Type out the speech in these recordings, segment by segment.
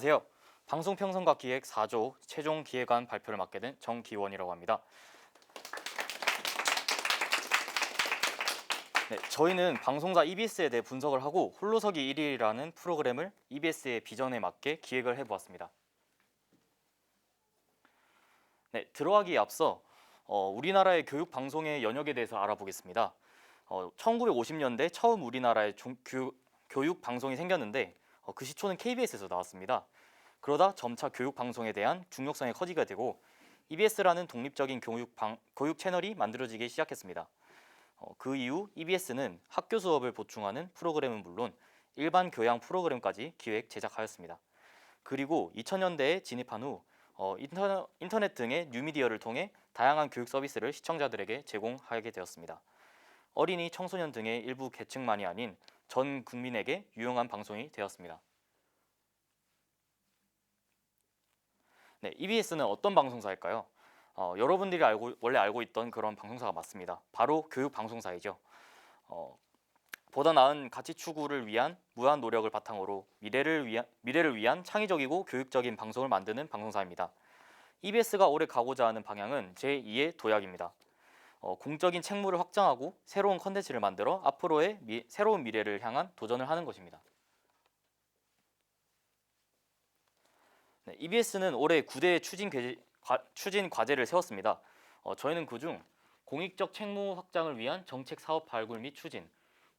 안녕하세요. 방송평론가 기획 4조 최종 기획안 발표를 맡게 된 정기원이라고 합니다. 네, 저희는 방송사 EBS에 대해 분석을 하고 홀로서기 1위라는 프로그램을 EBS의 비전에 맞게 기획을 해보았습니다. 네, 들어가기에 앞서 우리나라의 교육 방송의 연역에 대해서 알아보겠습니다. 1950년대 처음 우리나라에 교육 방송이 생겼는데 그 시초는 KBS에서 나왔습니다. 그러다 점차 교육 방송에 대한 중요성이 커지게 되고 EBS라는 독립적인 교육 채널이 만들어지기 시작했습니다. 그 이후 EBS는 학교 수업을 보충하는 프로그램은 물론 일반 교양 프로그램까지 기획 제작하였습니다. 그리고 2000년대에 진입한 후 인터넷 등의 뉴미디어를 통해 다양한 교육 서비스를 시청자들에게 제공하게 되었습니다. 어린이, 청소년 등의 일부 계층만이 아닌 전 국민에게 유용한 방송이 되었습니다. 네, EBS는 어떤 방송사일까요? 여러분들이 원래 알고 있던 그런 방송사가 맞습니다. 바로 교육 방송사이죠. 보다 나은 가치 추구를 위한 무한 노력을 바탕으로 미래를 위한 창의적이고 교육적인 방송을 만드는 방송사입니다. EBS가 올해 가고자 하는 방향은 제2의 도약입니다. 공적인 책무를 확장하고 새로운 컨텐츠를 만들어 앞으로의 새로운 미래를 향한 도전을 하는 것입니다. 네, EBS는 올해 9대 추진 과제를 세웠습니다. 저희는 그중 공익적 책무 확장을 위한 정책 사업 발굴 및 추진,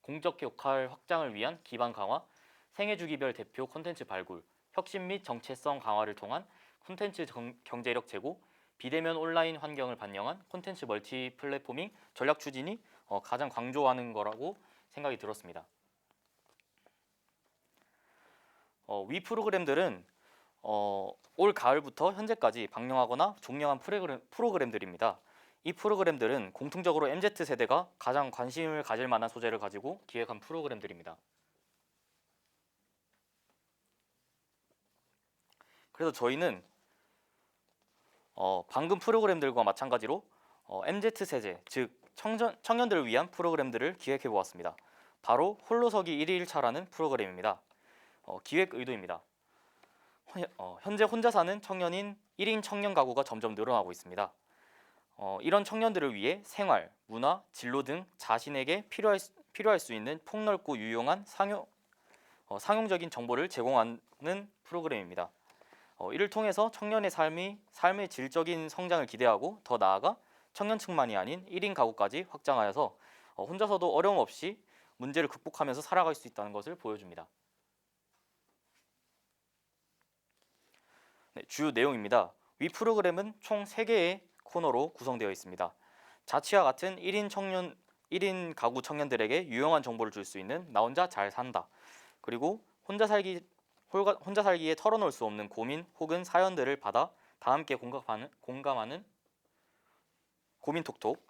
공적 역할 확장을 위한 기반 강화, 생애주기별 대표 콘텐츠 발굴, 혁신 및 정체성 강화를 통한 콘텐츠 경제력 제고, 비대면 온라인 환경을 반영한 콘텐츠 멀티 플랫포밍 전략 추진이 가장 강조하는 거라고 생각이 들었습니다. 위 프로그램들은 올 가을부터 현재까지 방영하거나 종영한 프로그램들입니다. 이 프로그램들은 공통적으로 MZ세대가 가장 관심을 가질 만한 소재를 가지고 기획한 프로그램들입니다. 그래서 저희는 방금 프로그램들과 마찬가지로 MZ세대, 즉 청년들을 위한 프로그램들을 기획해 보았습니다. 바로 홀로서기 1일차라는 프로그램입니다. 기획 의도입니다. 현재 혼자 사는 청년인 1인 청년 가구가 점점 늘어나고 있습니다. 이런 청년들을 위해 생활, 문화, 진로 등 자신에게 필요할 수 있는 폭넓고 유용한 상용적인 정보를 제공하는 프로그램입니다. 이를 통해서 청년의 삶의 질적인 성장을 기대하고 더 나아가 청년층만이 아닌 1인 가구까지 확장하여서 혼자서도 어려움 없이 문제를 극복하면서 살아갈 수 있다는 것을 보여줍니다. 네, 주요 내용입니다. 위 프로그램은 총 3개의 코너로 구성되어 있습니다. 자취와 같은 1인 가구 청년들에게 유용한 정보를 줄 수 있는 나 혼자 잘 산다. 그리고 혼자 살기에 털어놓을 수 없는 고민 혹은 사연들을 받아 다 함께 공감하는 고민톡톡.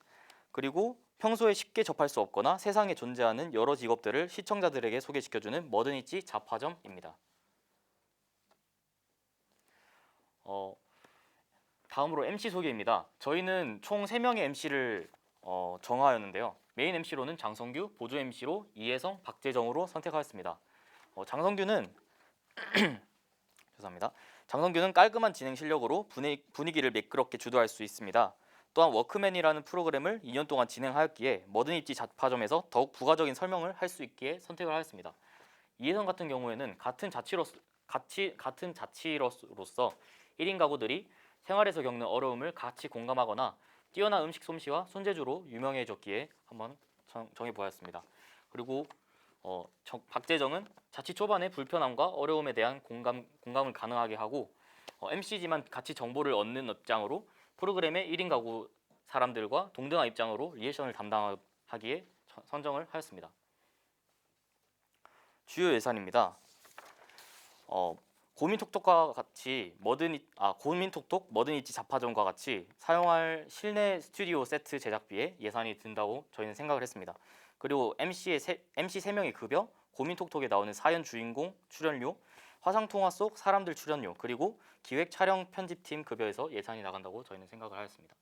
그리고 평소에 쉽게 접할 수 없거나 세상에 존재하는 여러 직업들을 시청자들에게 소개시켜주는 뭐든있지 잡화점입니다. 다음으로 MC 소개입니다. 저희는 총 3명의 MC를 정하였는데요. 메인 MC로는 장성규, 보조 MC로 이혜성, 박재정으로 선택하였습니다. 장성규는 죄송합니다. 장성규는 깔끔한 진행 실력으로 분위기를 매끄럽게 주도할 수 있습니다. 또한 워크맨이라는 프로그램을 2년 동안 진행하였기에 뭐든입지 잡화점에서 더욱 부가적인 설명을 할 수 있기에 선택을 하였습니다. 이혜성 같은 경우에는 같은 자취로서 1인 가구들이 생활에서 겪는 어려움을 같이 공감하거나 뛰어난 음식 솜씨와 손재주로 유명해졌기에 한번 정해보았습니다. 그리고 박재정은 자취 초반의 불편함과 어려움에 대한 공감을 가능하게 하고 MC지만 같이 정보를 얻는 입장으로 프로그램의 1인 가구 사람들과 동등한 입장으로 리액션을 담당하기에 선정을 하였습니다. 주요 예산입니다. 고민톡톡과 같이 고민톡톡 뭐든있지 잡화점과 같이 사용할 실내 스튜디오 세트 제작비에 예산이 든다고 저희는 생각을 했습니다. 그리고 MC 3명의 급여, 고민톡톡에 나오는 사연 주인공 출연료, 화상통화 속 사람들 출연료, 그리고 기획 촬영 편집팀 급여에서 예산이 나간다고 저희는 생각을 하였습니다.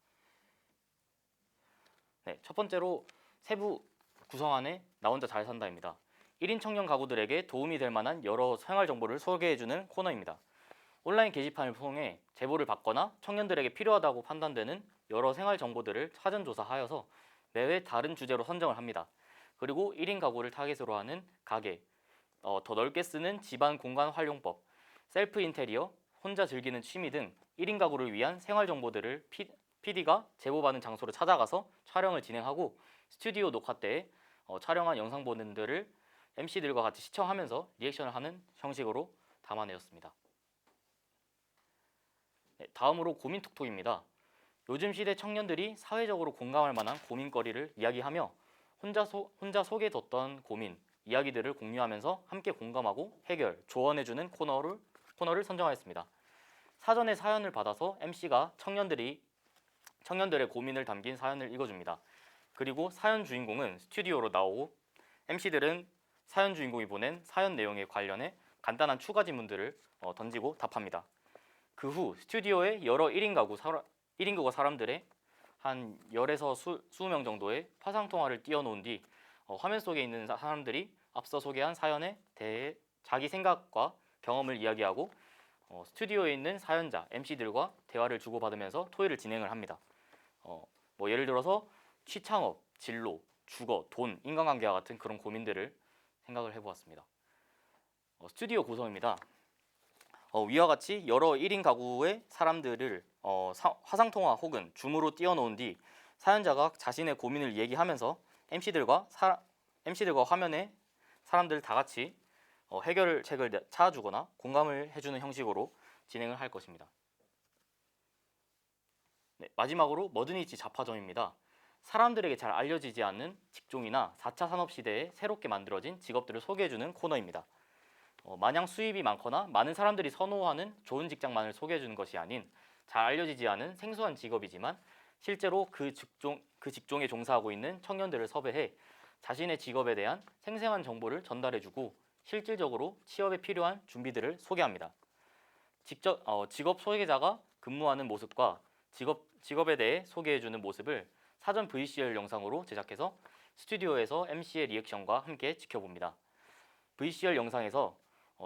네, 첫 번째로 세부 구성안의 나 혼자 잘 산다입니다. 1인 청년 가구들에게 도움이 될 만한 여러 생활 정보를 소개해주는 코너입니다. 온라인 게시판을 통해 제보를 받거나 청년들에게 필요하다고 판단되는 여러 생활 정보들을 사전 조사하여서 매회 다른 주제로 선정을 합니다. 그리고 1인 가구를 타겟으로 하는 가게, 더 넓게 쓰는 집안 공간 활용법, 셀프 인테리어, 혼자 즐기는 취미 등 1인 가구를 위한 생활 정보들을 PD가 제보받은 장소로 찾아가서 촬영을 진행하고 스튜디오 녹화 때 촬영한 영상본들을 MC들과 같이 시청하면서 리액션을 하는 형식으로 담아내었습니다. 네, 다음으로 고민 톡톡입니다. 요즘 시대 청년들이 사회적으로 공감할 만한 고민거리를 이야기하며 혼자 속에 뒀던 고민, 이야기들을 공유하면서 함께 공감하고 해결, 조언해주는 코너를 선정하였습니다. 사전에 사연을 받아서 MC가 청년들의 고민을 담긴 사연을 읽어줍니다. 그리고 사연 주인공은 스튜디오로 나오고 MC들은 사연 주인공이 보낸 사연 내용에 관련해 간단한 추가 질문들을 던지고 답합니다. 그 후 스튜디오에 여러 1인 가구 사람들의 한 10에서 20명 정도의 화상통화를 띄워놓은 뒤 화면 속에 있는 사람들이 앞서 소개한 사연에 대해 자기 생각과 경험을 이야기하고 스튜디오에 있는 사연자, MC들과 대화를 주고받으면서 토의를 진행을 합니다. 뭐 예를 들어서 취창업, 진로, 주거, 돈, 인간관계와 같은 그런 고민들을 생각을 해보았습니다. 스튜디오 구성입니다. 위와 같이 여러 1인 가구의 사람들을 화상통화 혹은 줌으로 띄워놓은 뒤 사연자가 자신의 고민을 얘기하면서 MC들과 화면에 사람들 다 같이 해결책을 찾아주거나 공감을 해주는 형식으로 진행을 할 것입니다. 네, 마지막으로 머드니치 잡화점입니다. 사람들에게 잘 알려지지 않는 직종이나 4차 산업시대에 새롭게 만들어진 직업들을 소개해주는 코너입니다. 마냥 수입이 많거나 많은 사람들이 선호하는 좋은 직장만을 소개해주는 것이 아닌 잘 알려지지 않은 생소한 직업이지만 실제로 그 직종에 종사하고 있는 청년들을 섭외해 자신의 직업에 대한 생생한 정보를 전달해주고 실질적으로 취업에 필요한 준비들을 소개합니다. 직업 소개자가 근무하는 모습과 직업에 대해 소개해주는 모습을 사전 VCR 영상으로 제작해서 스튜디오에서 MC의 리액션과 함께 지켜봅니다. VCR 영상에서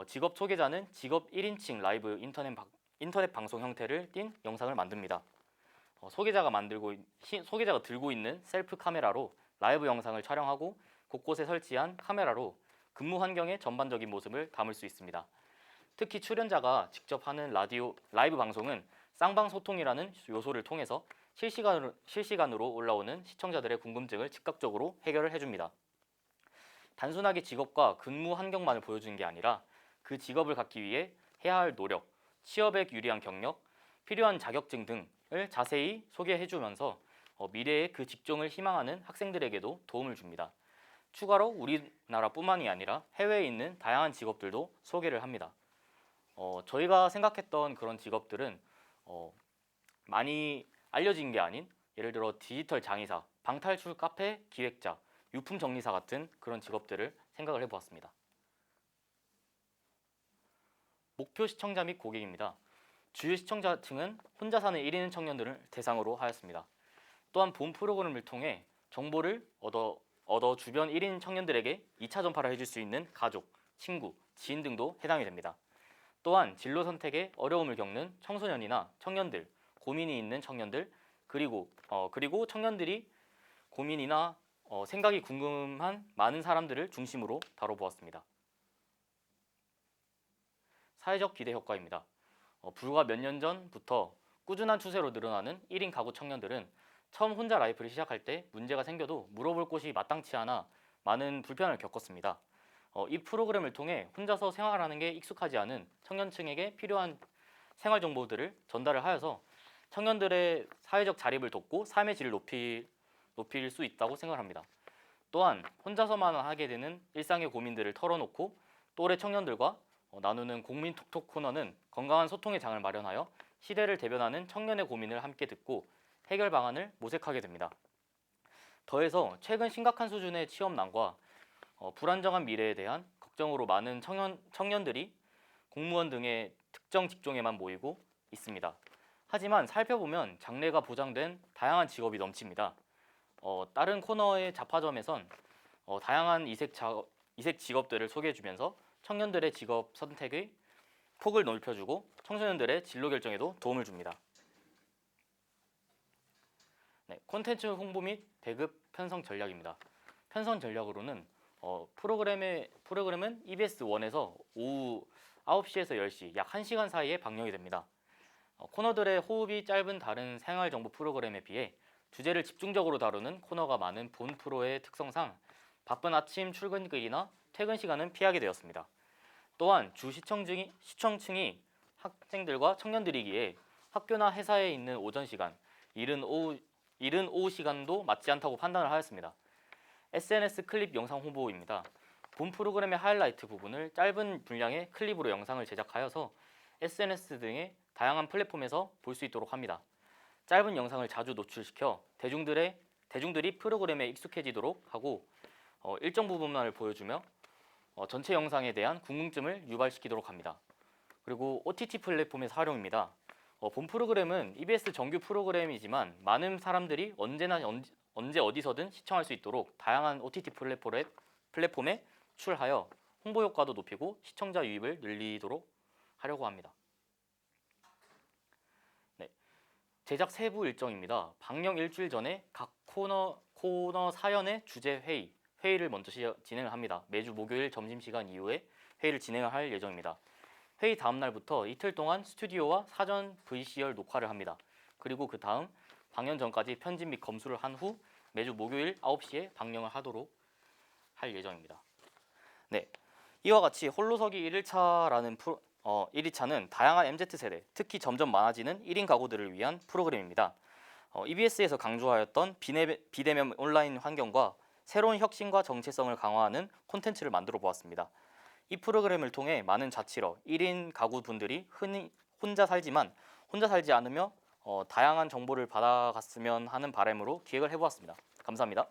직업 소개자는 직업 1인칭 라이브 인터넷 방송 형태를 띤 영상을 만듭니다. 소개자가 들고 있는 셀프 카메라로 라이브 영상을 촬영하고 곳곳에 설치한 카메라로 근무 환경의 전반적인 모습을 담을 수 있습니다. 특히 출연자가 직접 하는 라이브 방송은 쌍방 소통이라는 요소를 통해서 실시간으로 올라오는 시청자들의 궁금증을 즉각적으로 해결을 해줍니다. 단순하게 직업과 근무 환경만을 보여주는 게 아니라 그 직업을 갖기 위해 해야 할 노력, 취업에 유리한 경력, 필요한 자격증 등을 자세히 소개해주면서 미래의 그 직종을 희망하는 학생들에게도 도움을 줍니다. 추가로 우리나라뿐만이 아니라 해외에 있는 다양한 직업들도 소개를 합니다. 저희가 생각했던 그런 직업들은 많이 알려진 게 아닌 예를 들어 디지털 장의사, 방탈출 카페 기획자, 유품 정리사 같은 그런 직업들을 생각을 해보았습니다. 목표 시청자 및 고객입니다. 주요 시청자층은 혼자 사는 1인 청년들을 대상으로 하였습니다. 또한 본 프로그램을 통해 정보를 얻어 주변 1인 청년들에게 2차 전파를 해줄 수 있는 가족, 친구, 지인 등도 해당이 됩니다. 또한 진로 선택에 어려움을 겪는 청소년이나 청년들, 고민이 있는 청년들, 그리고 청년들이 고민이나 생각이 궁금한 많은 사람들을 중심으로 다뤄보았습니다. 사회적 기대 효과입니다. 불과 몇 년 전부터 꾸준한 추세로 늘어나는 1인 가구 청년들은 처음 혼자 라이프를 시작할 때 문제가 생겨도 물어볼 곳이 마땅치 않아 많은 불편을 겪었습니다. 이 프로그램을 통해 혼자서 생활하는 게 익숙하지 않은 청년층에게 필요한 생활 정보들을 전달을 하여서 청년들의 사회적 자립을 돕고 삶의 질을 높일 수 있다고 생각합니다. 또한 혼자서만 하게 되는 일상의 고민들을 털어놓고 또래 청년들과 나누는 국민 톡톡 코너는 건강한 소통의 장을 마련하여 시대를 대변하는 청년의 고민을 함께 듣고 해결 방안을 모색하게 됩니다. 더해서 최근 심각한 수준의 취업난과 불안정한 미래에 대한 걱정으로 많은 청년들이 공무원 등의 특정 직종에만 모이고 있습니다. 하지만 살펴보면 장래가 보장된 다양한 직업이 넘칩니다. 다른 코너의 잡화점에선 다양한 이색 직업들을 소개해주면서 청년들의 직업 선택의 폭을 넓혀주고 청소년들의 진로 결정에도 도움을 줍니다. 네, 콘텐츠 홍보 및 배급 편성 전략입니다. 편성 전략으로는 프로그램은 EBS 1에서 오후 9시에서 10시 약 1시간 사이에 방영이 됩니다. 코너들의 호흡이 짧은 다른 생활정보 프로그램에 비해 주제를 집중적으로 다루는 코너가 많은 본 프로의 특성상 바쁜 아침 출근길이나 퇴근 시간은 피하게 되었습니다. 또한 주 시청층이 학생들과 청년들이기에 학교나 회사에 있는 오전 시간, 이른 오후 시간도 맞지 않다고 판단을 하였습니다. SNS 클립 영상 홍보입니다. 본 프로그램의 하이라이트 부분을 짧은 분량의 클립으로 영상을 제작하여서 SNS 등의 다양한 플랫폼에서 볼 수 있도록 합니다. 짧은 영상을 자주 노출시켜 대중들이 프로그램에 익숙해지도록 하고 일정 부분만을 보여주며 전체 영상에 대한 궁금증을 유발시키도록 합니다. 그리고 OTT 플랫폼에서 활용입니다. 본 프로그램은 EBS 정규 프로그램이지만 많은 사람들이 언제 어디서든 시청할 수 있도록 다양한 OTT 플랫폼에 출하여 홍보 효과도 높이고 시청자 유입을 늘리도록 하려고 합니다. 네, 제작 세부 일정입니다. 방영 일주일 전에 각 코너 사연의 주제 회의를 먼저 진행을 합니다. 매주 목요일 점심시간 이후에 회의를 진행을 할 예정입니다. 회의 다음 날부터 이틀 동안 스튜디오와 사전 VCR 녹화를 합니다. 그리고 그 다음 방영 전까지 편집 및 검수를 한 후 매주 목요일 9시에 방영을 하도록 할 예정입니다. 네, 이와 같이 홀로서기 1일차는 다양한 MZ세대, 특히 점점 많아지는 1인 가구들을 위한 프로그램입니다. EBS에서 강조하였던 비대면 온라인 환경과 새로운 혁신과 정체성을 강화하는 콘텐츠를 만들어 보았습니다. 이 프로그램을 통해 많은 자취러 1인 가구분들이 흔히 혼자 살지 않으며 다양한 정보를 받아갔으면 하는 바람으로 기획을 해보았습니다. 감사합니다.